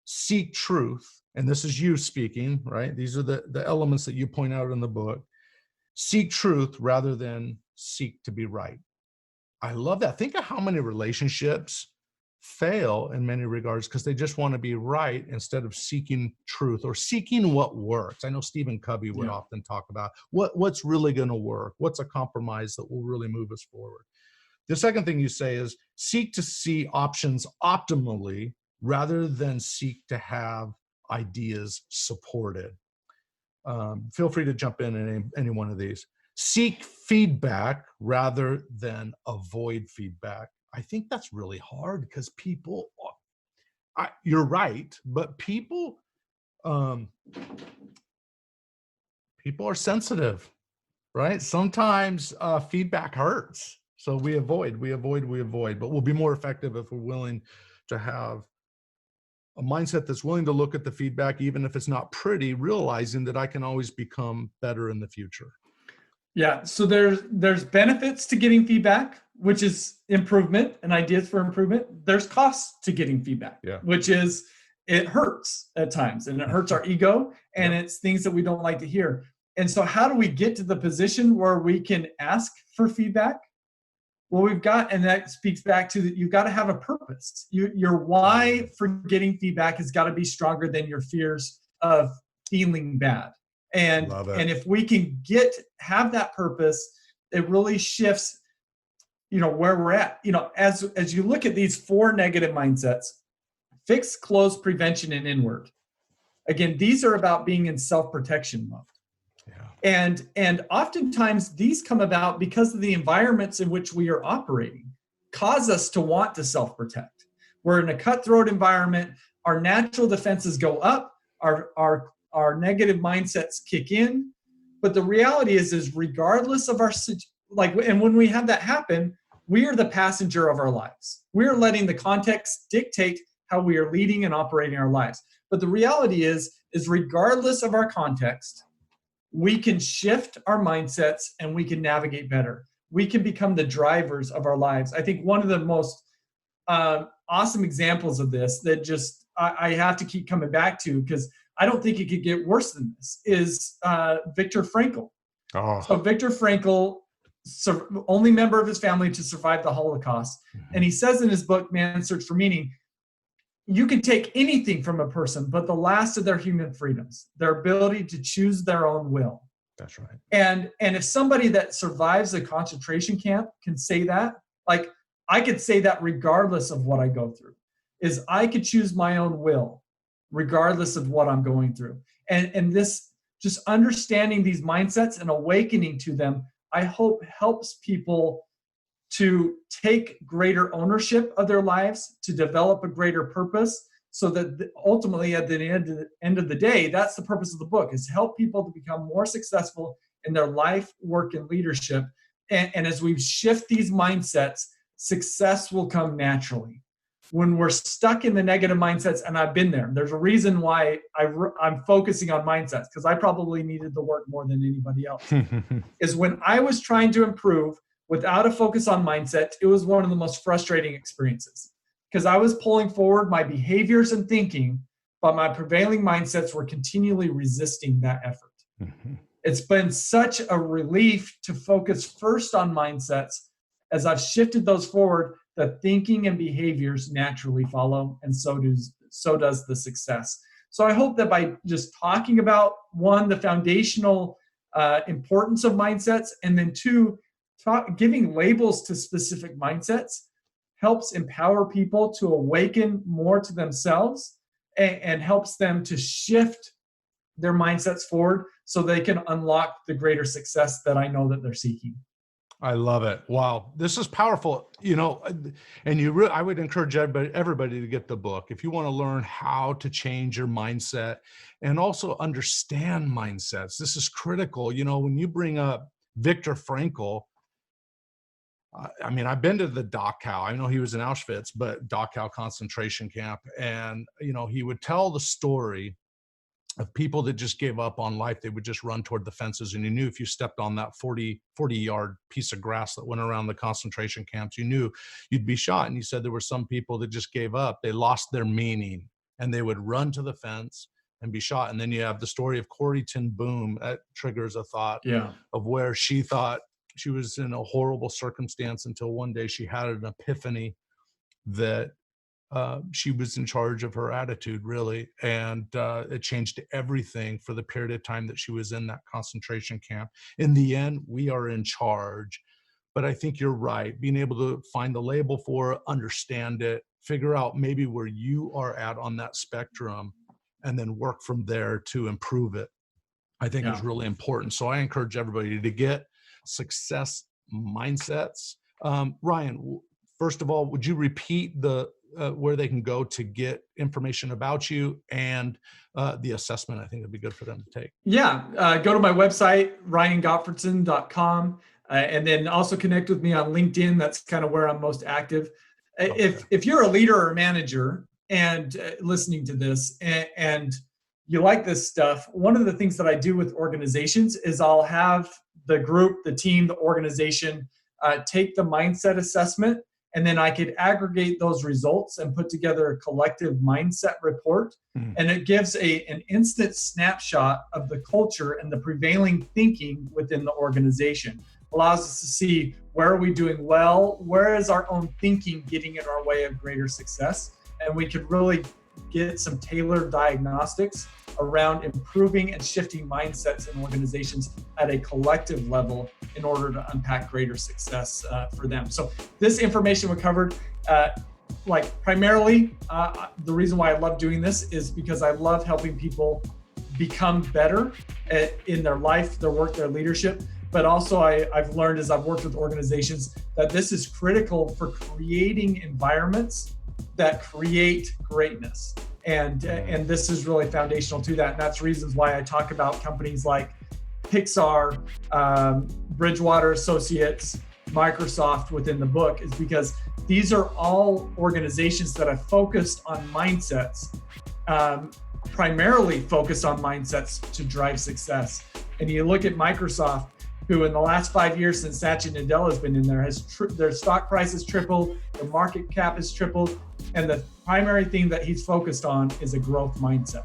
seek truth. And this is you speaking, right? These are the elements that you point out in the book. Seek truth rather than seek to be right. I love that. Think of how many relationships fail in many regards because they just want to be right instead of seeking truth or seeking what works. I know Stephen Covey would often talk about what's really going to work, what's a compromise that will really move us forward. The second thing you say is seek to see options optimally rather than seek to have ideas supported. Feel free to jump in any one of these. Seek feedback rather than avoid feedback. I think that's really hard because people, you're right, but people are sensitive, right? Sometimes feedback hurts. So we avoid, but we'll be more effective if we're willing to have a mindset that's willing to look at the feedback, even if it's not pretty, realizing that I can always become better in the future. Yeah, so there's benefits to getting feedback, which is improvement and ideas for improvement. There's costs to getting feedback, which is it hurts at times, and it hurts our ego, and it's things that we don't like to hear. And so how do we get to the position where we can ask for feedback? Well, and that speaks back to that you've got to have a purpose. Your why for getting feedback has got to be stronger than your fears of feeling bad. And if we can have that purpose, it really shifts, where we're at. As you look at these 4 negative mindsets: fix, close, prevention, and inward. Again, these are about being in self-protection mode. Yeah. And oftentimes these come about because of the environments in which we are operating cause us to want to self-protect. We're in a cutthroat environment. Our natural defenses go up. Our negative mindsets kick in. But the reality is regardless of and when we have that happen, we are the passenger of our lives. We're letting the context dictate how we are leading and operating our lives. But the reality is regardless of our context, we can shift our mindsets and we can navigate better. We can become the drivers of our lives. I think one of the most awesome examples of this that just I have to keep coming back to, because I don't think it could get worse than this, is Viktor Frankl. Oh. So Viktor Frankl, only member of his family to survive the Holocaust. Mm-hmm. And he says in his book, Man's Search for Meaning, you can take anything from a person, but the last of their human freedoms, their ability to choose their own will. That's right. And if somebody that survives a concentration camp can say that, like I could say that regardless of what I go through, is I could choose my own will, regardless of what I'm going through. And this, just understanding these mindsets and awakening to them, I hope helps people to take greater ownership of their lives, to develop a greater purpose, so that ultimately at the end of the day, that's the purpose of the book, is help people to become more successful in their life, work, and leadership. And as we shift these mindsets, success will come naturally. When we're stuck in the negative mindsets, and I've been there, there's a reason why I'm focusing on mindsets, because I probably needed the work more than anybody else, is when I was trying to improve without a focus on mindset, it was one of the most frustrating experiences, because I was pulling forward my behaviors and thinking, but my prevailing mindsets were continually resisting that effort. Mm-hmm. It's been such a relief to focus first on mindsets. As I've shifted those forward, the thinking and behaviors naturally follow, and so does the success. So I hope that by just talking about, one, the foundational importance of mindsets, and then two, giving labels to specific mindsets helps empower people to awaken more to themselves and helps them to shift their mindsets forward so they can unlock the greater success that I know that they're seeking. I love it. Wow. This is powerful, and I would encourage everybody to get the book. If you want to learn how to change your mindset and also understand mindsets, this is critical. When you bring up Viktor Frankl, I've been to the Dachau. I know he was in Auschwitz, but Dachau concentration camp. And, he would tell the story of people that just gave up on life. They would just run toward the fences. And you knew if you stepped on that 40-yard piece of grass that went around the concentration camps, you knew you'd be shot. And he said there were some people that just gave up. They lost their meaning and they would run to the fence and be shot. And then you have the story of Corrie ten Boom. That triggers a thought of where she thought she was in a horrible circumstance until one day she had an epiphany that she was in charge of her attitude, really. And it changed everything for the period of time that she was in that concentration camp. In the end, we are in charge. But I think you're right. Being able to find the label for it, understand it, figure out maybe where you are at on that spectrum, and then work from there to improve it, I think is really important. So I encourage everybody to get success mindsets. Ryan, first of all, would you repeat where they can go to get information about you and the assessment? I think it'd be good for them to take. Go to my website, ryangottfredson.com, and then also connect with me on LinkedIn. That's kind of where I'm most active. Okay. If you're a leader or a manager and listening to this and you like this stuff, one of the things that I do with organizations is I'll have the group, the team, the organization take the mindset assessment And then I could aggregate those results and put together a collective mindset report. And it gives an instant snapshot of the culture and the prevailing thinking within the organization. Allows us to see where are we doing well, where is our own thinking getting in our way of greater success. And we could really get some tailored diagnostics around improving and shifting mindsets in organizations at a collective level in order to unpack greater success for them. So this information we covered, primarily, the reason why I love doing this is because I love helping people become better in their life, their work, their leadership. But also I've learned as I've worked with organizations that this is critical for creating environments that create greatness. And this is really foundational to that. And that's reasons why I talk about companies like Pixar, Bridgewater Associates, Microsoft within the book, is because these are all organizations that have focused on mindsets, primarily focused on mindsets to drive success. And you look at Microsoft, who in the last 5 years since Satya Nadella has been in there, their stock price has tripled, their market cap has tripled, and the primary thing that he's focused on is a growth mindset.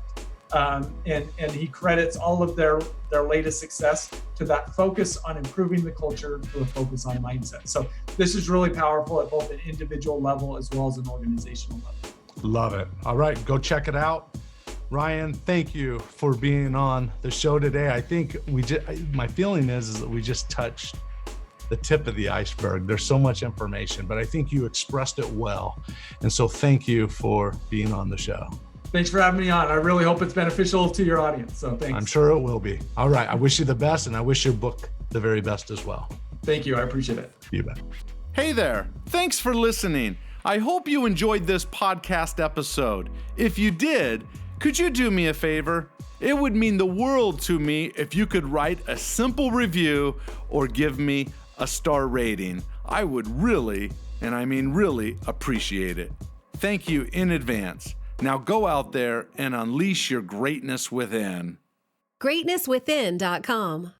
And he credits all of their latest success to that focus on improving the culture through a focus on mindset. So this is really powerful at both an individual level as well as an organizational level. Love it. All right, go check it out. Ryan, thank you for being on the show today. I think my feeling is that we just touched the tip of the iceberg. There's so much information, but I think you expressed it well. And so thank you for being on the show. Thanks for having me on. I really hope it's beneficial to your audience. So thanks. I'm sure it will be. All right. I wish you the best, and I wish your book the very best as well. Thank you. I appreciate it. You bet. Hey there. Thanks for listening. I hope you enjoyed this podcast episode. If you did, could you do me a favor? It would mean the world to me if you could write a simple review or give me a star rating. I would really, and I mean really, appreciate it. Thank you in advance. Now go out there and unleash your greatness within. GreatnessWithin.com